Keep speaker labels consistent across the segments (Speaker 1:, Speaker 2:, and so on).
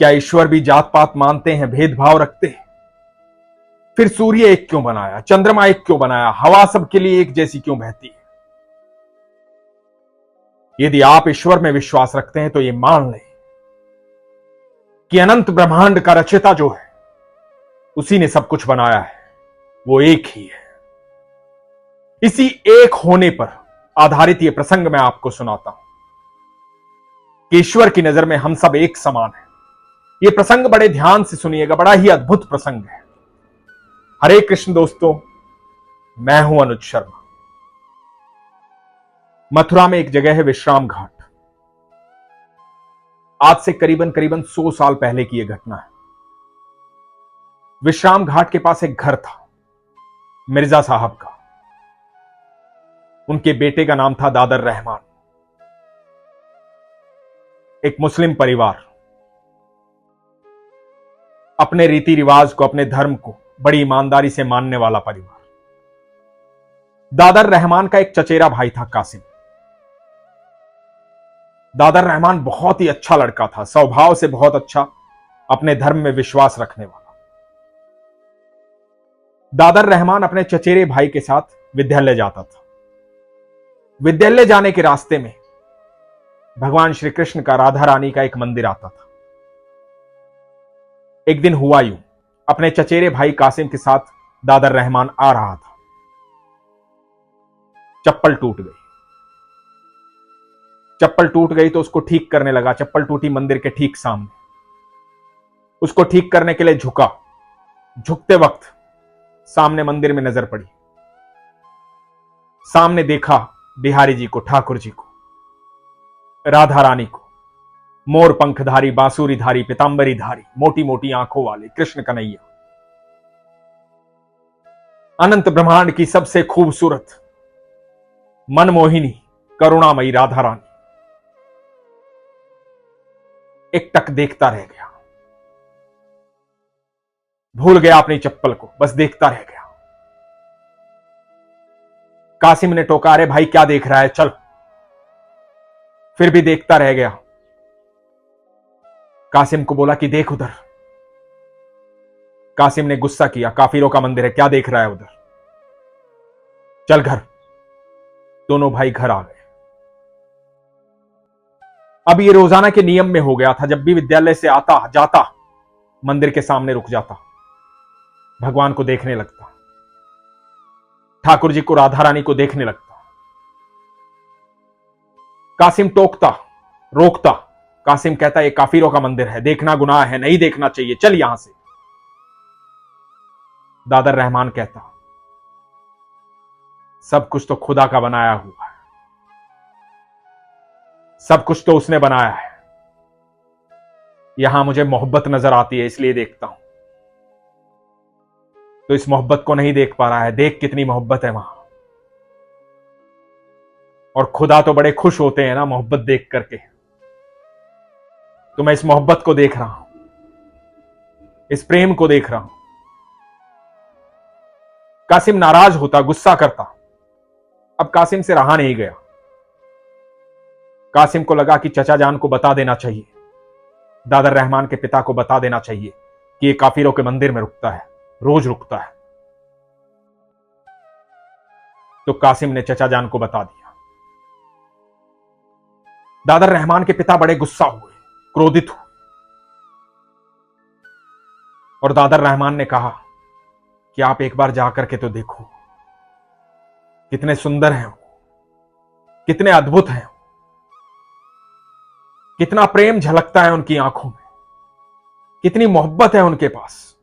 Speaker 1: क्या ईश्वर भी जात पात मानते हैं, भेदभाव रखते हैं? फिर सूर्य एक क्यों बनाया, चंद्रमा एक क्यों बनाया, हवा सबके लिए एक जैसी क्यों बहती है? यदि आप ईश्वर में विश्वास रखते हैं तो यह मान लें कि अनंत ब्रह्मांड का रचयिता जो है उसी ने सब कुछ बनाया है, वो एक ही है। इसी एक होने पर आधारित यह प्रसंग मैं आपको सुनाता हूं कि ईश्वर की नजर में हम सब एक समान हैं। यह प्रसंग बड़े ध्यान से सुनिएगा, बड़ा ही अद्भुत प्रसंग है। हरे कृष्ण दोस्तों, मैं हूं अनुज शर्मा। मथुरा में एक जगह है विश्राम घाट। आज से करीबन 100 साल पहले की यह घटना है। विश्राम घाट के पास एक घर था मिर्जा साहब का। उनके बेटे का नाम था दादर रहमान। एक मुस्लिम परिवार, अपने रीति रिवाज को, अपने धर्म को बड़ी ईमानदारी से मानने वाला परिवार। दादर रहमान का एक चचेरा भाई था कासिम। दादर रहमान बहुत ही अच्छा लड़का था, स्वभाव से बहुत अच्छा, अपने धर्म में विश्वास रखने वाला। दादर रहमान अपने चचेरे भाई के साथ विद्यालय जाता था। विद्यालय जाने के रास्ते में भगवान श्री कृष्ण का, राधा रानी का एक मंदिर आता था। एक दिन हुआ यूं, अपने चचेरे भाई कासिम के साथ दादर रहमान आ रहा था। चप्पल टूट गई। चप्पल टूट गई तो उसको ठीक करने लगा। चप्पल टूटी मंदिर के ठीक सामने। उसको ठीक करने के लिए झुका। झुकते वक्त सामने मंदिर में नजर पड़ी। सामने देखा बिहारी जी को, ठाकुर जी को, राधा रानी को, मोर पंखधारी, बांसुरीधारी, पीतांबरीधारी, मोटी मोटी आंखों वाले कृष्ण कन्हैया, अनंत ब्रह्मांड की सबसे खूबसूरत, मनमोहिनी, करुणामयी राधा रानी। एक टक देखता रह गया। भूल गया अपनी चप्पल को, बस देखता रह गया। कासिम ने टोका, अरे भाई क्या देख रहा है, चल। फिर भी देखता रह गया। कासिम को बोला कि देख उधर। कासिम ने गुस्सा किया, काफिरों का मंदिर है, क्या देख रहा है उधर, चल घर। दोनों भाई घर आ गए। अब ये रोजाना के नियम में हो गया था, जब भी विद्यालय से आता जाता मंदिर के सामने रुक जाता, भगवान को देखने लगता, ठाकुर जी को, राधा रानी को देखने लगता। कासिम टोकता, रोकता। कासिम कहता ये काफिरों का मंदिर है, देखना गुनाह है, नहीं देखना चाहिए, चल यहां से। दादर रहमान कहता सब कुछ तो खुदा का बनाया हुआ है, सब कुछ तो उसने बनाया है। यहां मुझे मोहब्बत नजर आती है, इसलिए देखता हूं। तो इस मोहब्बत को नहीं देख पा रहा है, देख कितनी मोहब्बत है वहां। और खुदा तो बड़े खुश होते हैं ना मोहब्बत देख करके। तो मैं इस मोहब्बत को देख रहा हूं, इस प्रेम को देख रहा हूं। कासिम नाराज होता, गुस्सा करता। अब कासिम से रहा नहीं गया। कासिम को लगा कि चचा जान को बता देना चाहिए, दादर रहमान के पिता को बता देना चाहिए कि ये काफिरों के मंदिर में रुकता है, रोज रुकता है। तो कासिम ने चचा जान को बता दिया। दादर रहमान के पिता बड़े गुस्सा हुए, क्रोधित हुए। और दादर रहमान ने कहा कि आप एक बार जाकर के तो देखो, कितने सुंदर हैं वो, कितने अद्भुत हैं, कितना प्रेम झलकता है उनकी आंखों में, कितनी मोहब्बत है उनके पास।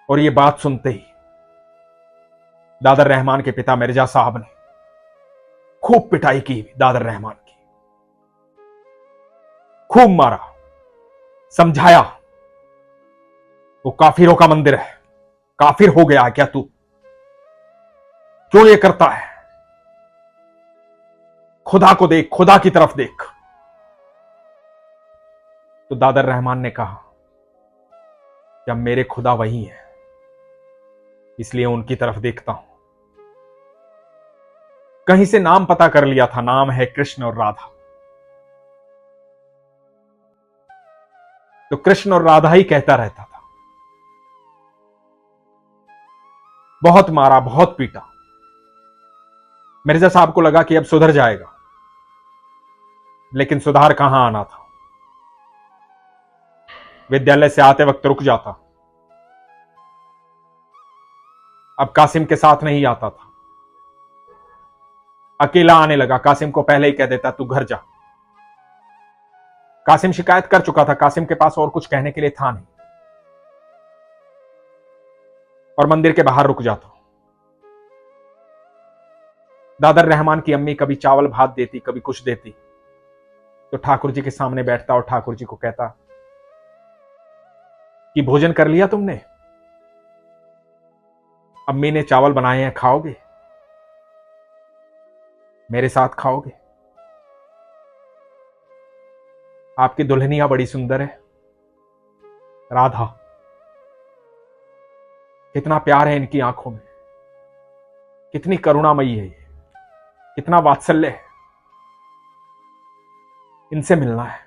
Speaker 1: और ये बात सुनते ही दादर रहमान के पिता मिर्जा साहब ने खूब पिटाई की दादर रहमान की, खूब मारा, समझाया। वो काफिरों का मंदिर है, काफिर हो गया है क्या तू, क्यों ये करता है, खुदा को देख, खुदा की तरफ देख। तो दादर रहमान ने कहा कि अब मेरे खुदा वही है, इसलिए उनकी तरफ देखता हूं। कहीं से नाम पता कर लिया था, नाम है कृष्ण और राधा। तो कृष्ण और राधा ही कहता रहता था। बहुत मारा, बहुत पीटा। मिर्जा साहब को लगा कि अब सुधर जाएगा, लेकिन सुधार कहां आना था। विद्यालय से आते वक्त रुक जाता, अब कासिम के साथ नहीं आता था। अकेला आने लगा। कासिम को पहले ही कह देता तू घर जा। कासिम शिकायत कर चुका था, कासिम के पास और कुछ कहने के लिए था नहीं, और मंदिर के बाहर रुक जाता। दादर रहमान की अम्मी कभी चावल भात देती, कभी कुछ देती, तो ठाकुर जी के सामने बैठता और ठाकुर जी को कहता कि भोजन कर लिया तुमने? अम्मी ने चावल बनाए हैं, खाओगे? मेरे साथ खाओगे? आपकी दुल्हनिया बड़ी सुंदर है, राधा। कितना प्यार है इनकी आंखों में, कितनी करुणामयी है ये, कितना वात्सल्य है। इनसे मिलना है,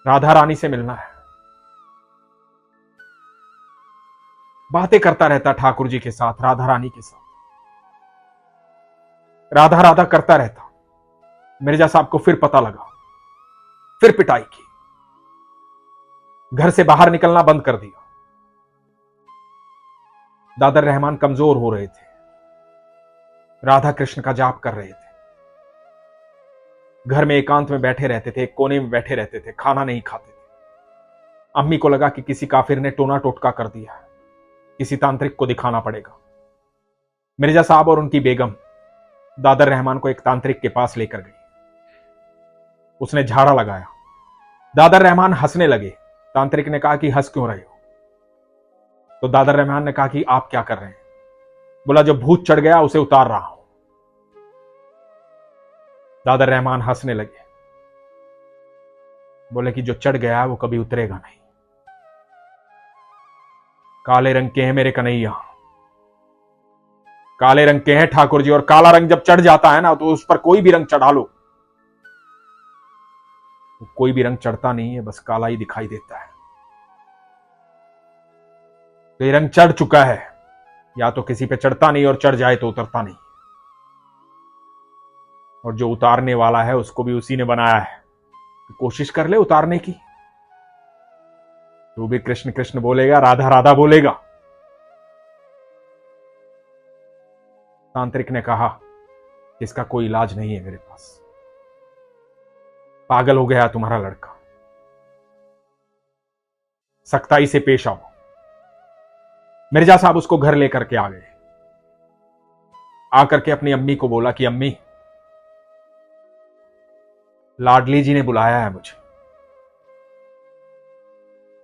Speaker 1: राधा रानी से मिलना है। बातें करता रहता ठाकुर जी के साथ, राधा रानी के साथ, राधा राधा करता रहता। मिर्जा साहब को फिर पता लगा, फिर पिटाई की, घर से बाहर निकलना बंद कर दिया। दादर रहमान कमजोर हो रहे थे, राधा कृष्ण का जाप कर रहे थे, घर में एकांत में बैठे रहते थे, एक कोने में बैठे रहते थे, खाना नहीं खाते थे। अम्मी को लगा कि किसी काफिर ने टोना टोटका कर दिया है, किसी तांत्रिक को दिखाना पड़ेगा। मिर्जा साहब और उनकी बेगम दादर रहमान को एक तांत्रिक के पास लेकर गई। उसने झाड़ा लगाया, दादर रहमान हंसने लगे। तांत्रिक ने कहा कि हंस क्यों रहे हो? तो दादर रहमान ने कहा कि आप क्या कर रहे हैं? बोला जो भूत चढ़ गया उसे उतार रहा हूं। दादर रहमान हंसने लगे, बोले कि जो चढ़ गया वो कभी उतरेगा नहीं। काले रंग के हैं मेरे कन्हैया, काले रंग के हैं ठाकुर जी, और काला रंग जब चढ़ जाता है ना तो उस पर कोई भी रंग चढ़ा लो, कोई भी रंग चढ़ता नहीं है, बस काला ही दिखाई देता है। तो ये रंग चढ़ चुका है, या तो किसी पे चढ़ता नहीं और चढ़ जाए तो उतरता नहीं, और जो उतारने वाला है उसको भी उसी ने बनाया है। तो कोशिश कर ले उतारने की, तू भी कृष्ण कृष्ण बोलेगा, राधा राधा बोलेगा। तांत्रिक ने कहा इसका कोई इलाज नहीं है मेरे पास, पागल हो गया तुम्हारा लड़का, सख्ताई से पेश आओ। मिर्जा साहब उसको घर लेकर के आ गए। आकर के अपनी अम्मी को बोला कि अम्मी, लाडली जी ने बुलाया है मुझे,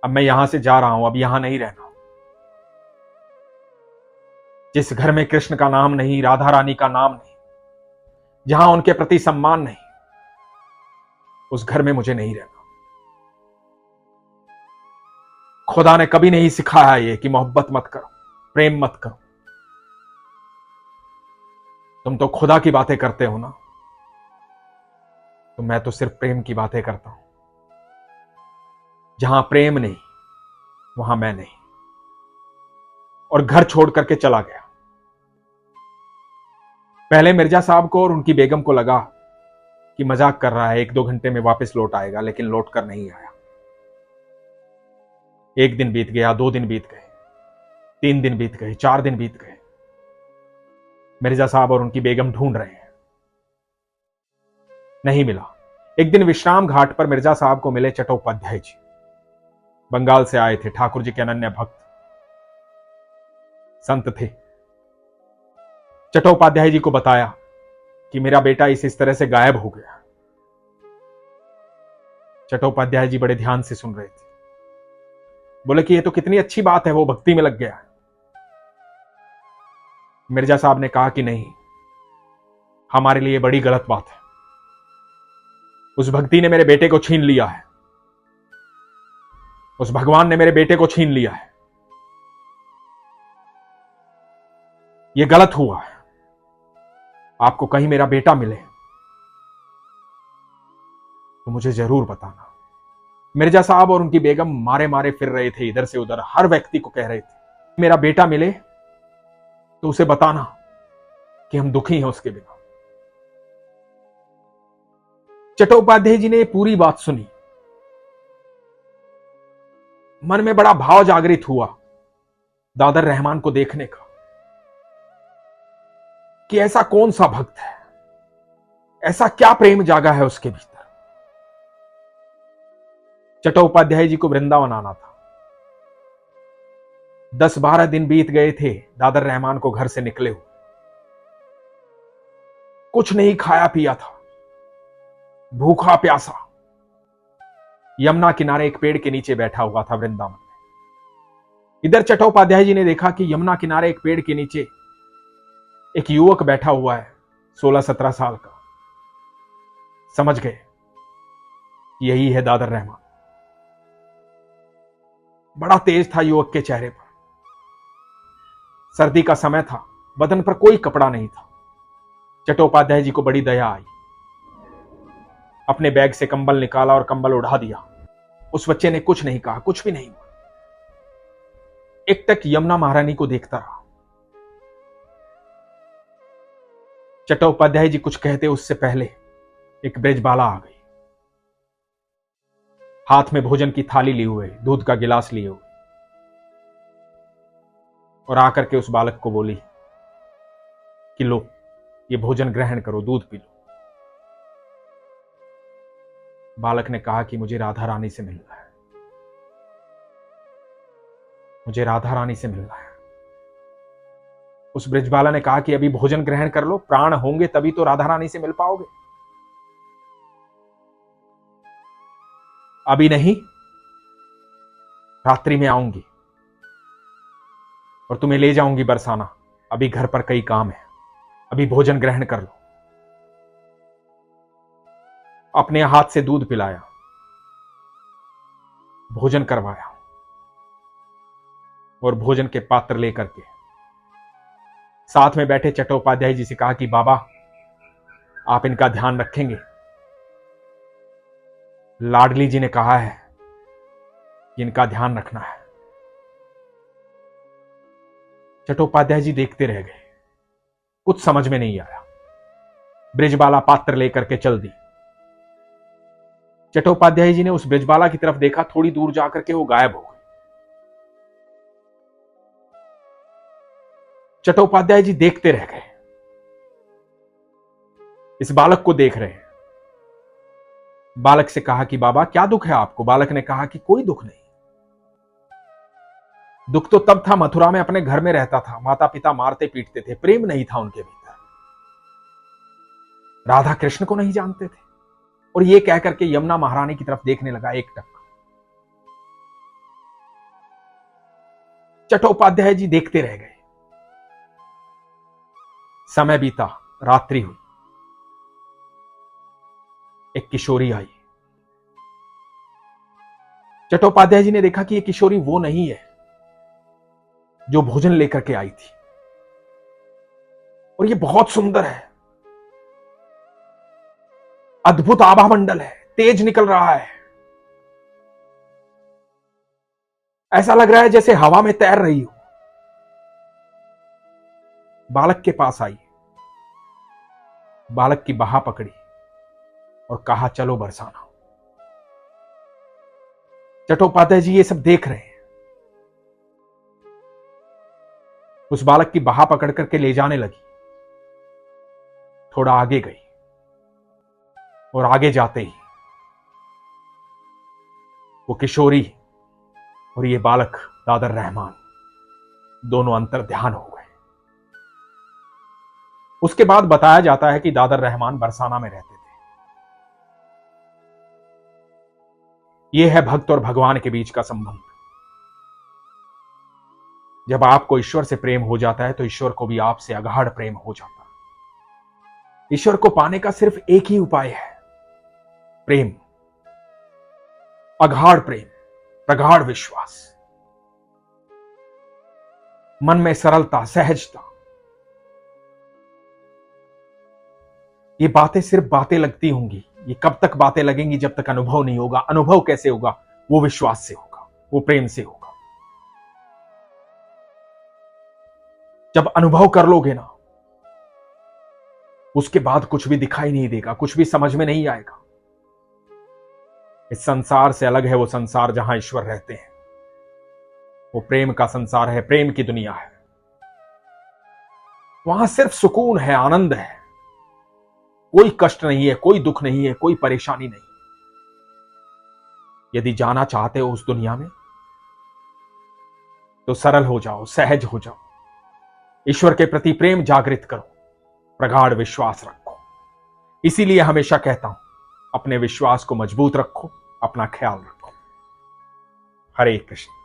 Speaker 1: अब मैं यहां से जा रहा हूं, अब यहां नहीं रहना। जिस घर में कृष्ण का नाम नहीं, राधा रानी का नाम नहीं, जहां उनके प्रति सम्मान नहीं, उस घर में मुझे नहीं रहना। खुदा ने कभी नहीं सिखाया ये कि मोहब्बत मत करो, प्रेम मत करो। तुम तो खुदा की बातें करते हो ना, तो मैं तो सिर्फ प्रेम की बातें करता हूं। जहां प्रेम नहीं वहां मैं नहीं। और घर छोड़ करके चला गया। पहले मिर्जा साहब को और उनकी बेगम को लगा कि मजाक कर रहा है, 1-2 घंटे में वापस लौट आएगा, लेकिन लौट कर नहीं आया। 1 दिन बीत गया, 2 दिन बीत गए, 3 दिन बीत गए, 4 दिन बीत गए। मिर्जा साहब और उनकी बेगम ढूंढ रहे हैं, नहीं मिला। एक दिन विश्राम घाट पर मिर्जा साहब को मिले चट्टोपाध्याय जी। बंगाल से आए थे, ठाकुर जी के अनन्य भक्त संत थे। चट्टोपाध्याय जी को बताया कि मेरा बेटा इस तरह से गायब हो गया। चट्टोपाध्याय जी बड़े ध्यान से सुन रहे थे। बोले कि ये तो कितनी अच्छी बात है, वो भक्ति में लग गया। मिर्जा साहब ने कहा कि नहीं, हमारे लिए बड़ी गलत बात है। उस भक्ति ने मेरे बेटे को छीन लिया है, उस भगवान ने मेरे बेटे को छीन लिया है, ये गलत हुआ है। आपको कहीं मेरा बेटा मिले तो मुझे जरूर बताना। मिर्जा साहब और उनकी बेगम मारे मारे फिर रहे थे इधर से उधर। हर व्यक्ति को कह रहे थे मेरा बेटा मिले तो उसे बताना कि हम दुखी हैं उसके बिना। चट्टोपाध्याय जी ने पूरी बात सुनी। मन में बड़ा भाव जागृत हुआ दादर रहमान को देखने का कि ऐसा कौन सा भक्त है, ऐसा क्या प्रेम जागा है उसके भीतर। चट्टोपाध्याय जी को वृंदावन आना था। 10-12 दिन बीत गए थे दादर रहमान को घर से निकले हुए। कुछ नहीं खाया पिया था, भूखा प्यासा यमुना किनारे एक पेड़ के नीचे बैठा हुआ था वृंदावन में। इधर चट्टोपाध्याय जी ने देखा कि यमुना किनारे एक पेड़ के नीचे एक युवक बैठा हुआ है 16-17 साल का। समझ गए यही है दादर रहमान। बड़ा तेज था युवक के चेहरे पर। सर्दी का समय था, बदन पर कोई कपड़ा नहीं था। चट्टोपाध्याय जी को बड़ी दया आई। अपने बैग से कंबल निकाला और कंबल उड़ा दिया। उस बच्चे ने कुछ नहीं कहा, कुछ भी नहीं हुआ। एक टक यमुना महारानी को देखता रहा। चट्टोपाध्याय जी कुछ कहते उससे पहले एक ब्रजबाला आ गई, हाथ में भोजन की थाली लिए हुए, दूध का गिलास लिए हुए, और आकर के उस बालक को बोली कि लो ये भोजन ग्रहण करो, दूध पी लो। बालक ने कहा कि मुझे राधा रानी से मिलना है, मुझे राधा रानी से मिलना है। उस ब्रजबाला ने कहा कि अभी भोजन ग्रहण कर लो, प्राण होंगे तभी तो राधा रानी से मिल पाओगे। अभी नहीं, रात्रि में आऊंगी और तुम्हें ले जाऊंगी बरसाना। अभी घर पर कई काम है, अभी भोजन ग्रहण कर लो। अपने हाथ से दूध पिलाया, भोजन करवाया और भोजन के पात्र लेकर के साथ में बैठे चट्टोपाध्याय जी से कहा कि बाबा आप इनका ध्यान रखेंगे। लाडली जी ने कहा है कि इनका ध्यान रखना है। चट्टोपाध्याय जी देखते रह गए, कुछ समझ में नहीं आया। ब्रजबाला पात्र लेकर के चल दी। चट्टोपाध्याय जी ने उस ब्रजबाला की तरफ देखा, थोड़ी दूर जाकर के वो गायब हो गई। चट्टोपाध्याय जी देखते रह गए, इस बालक को देख रहे हैं। बालक से कहा कि बाबा क्या दुख है आपको? बालक ने कहा कि कोई दुख नहीं। दुख तो तब था मथुरा में अपने घर में रहता था, माता पिता मारते पीटते थे, प्रेम नहीं था उनके भीतर, राधा कृष्ण को नहीं जानते थे। और ये कहकर के यमुना महारानी की तरफ देखने लगा एक टक। चट्टोपाध्याय जी देखते रह गए। समय बीता, रात्रि हुई। एक किशोरी आई। चट्टोपाध्याय जी ने देखा कि ये किशोरी वो नहीं है जो भोजन लेकर के आई थी, और ये बहुत सुंदर है, अद्भुत आभा मंडल है, तेज निकल रहा है। ऐसा लग रहा है जैसे हवा में तैर रही हो। बालक के पास आई, बालक की बाह पकड़ी और कहा चलो बरसाना। चट्टोपाध्याय जी ये सब देख रहे हैं। उस बालक की बाह पकड़ करके ले जाने लगी। थोड़ा आगे गई और आगे जाते ही वो किशोरी और ये बालक दादर रहमान दोनों अंतर ध्यान हो गए। उसके बाद बताया जाता है कि दादर रहमान बरसाना में रहते थे। यह है भक्त और भगवान के बीच का संबंध। जब आपको ईश्वर से प्रेम हो जाता है तो ईश्वर को भी आपसे अगाढ़ प्रेम हो जाता है। ईश्वर को पाने का सिर्फ एक ही उपाय है, प्रेम, अगाढ़ प्रेम, प्रगाढ़ विश्वास, मन में सरलता, सहजता। ये बातें सिर्फ बातें लगती होंगी। ये कब तक बातें लगेंगी? जब तक अनुभव नहीं होगा। अनुभव कैसे होगा? वो विश्वास से होगा, वो प्रेम से होगा। जब अनुभव कर लोगे ना, उसके बाद कुछ भी दिखाई नहीं देगा, कुछ भी समझ में नहीं आएगा। इस संसार से अलग है वो संसार जहां ईश्वर रहते हैं। वो प्रेम का संसार है, प्रेम की दुनिया है। वहां सिर्फ सुकून है, आनंद है, कोई कष्ट नहीं है, कोई दुख नहीं है, कोई परेशानी नहीं। यदि जाना चाहते हो उस दुनिया में तो सरल हो जाओ, सहज हो जाओ, ईश्वर के प्रति प्रेम जागृत करो, प्रगाढ़ विश्वास रखो। इसीलिए हमेशा कहता हूं, अपने विश्वास को मजबूत रखो, अपना ख्याल रखो। हरे कृष्ण।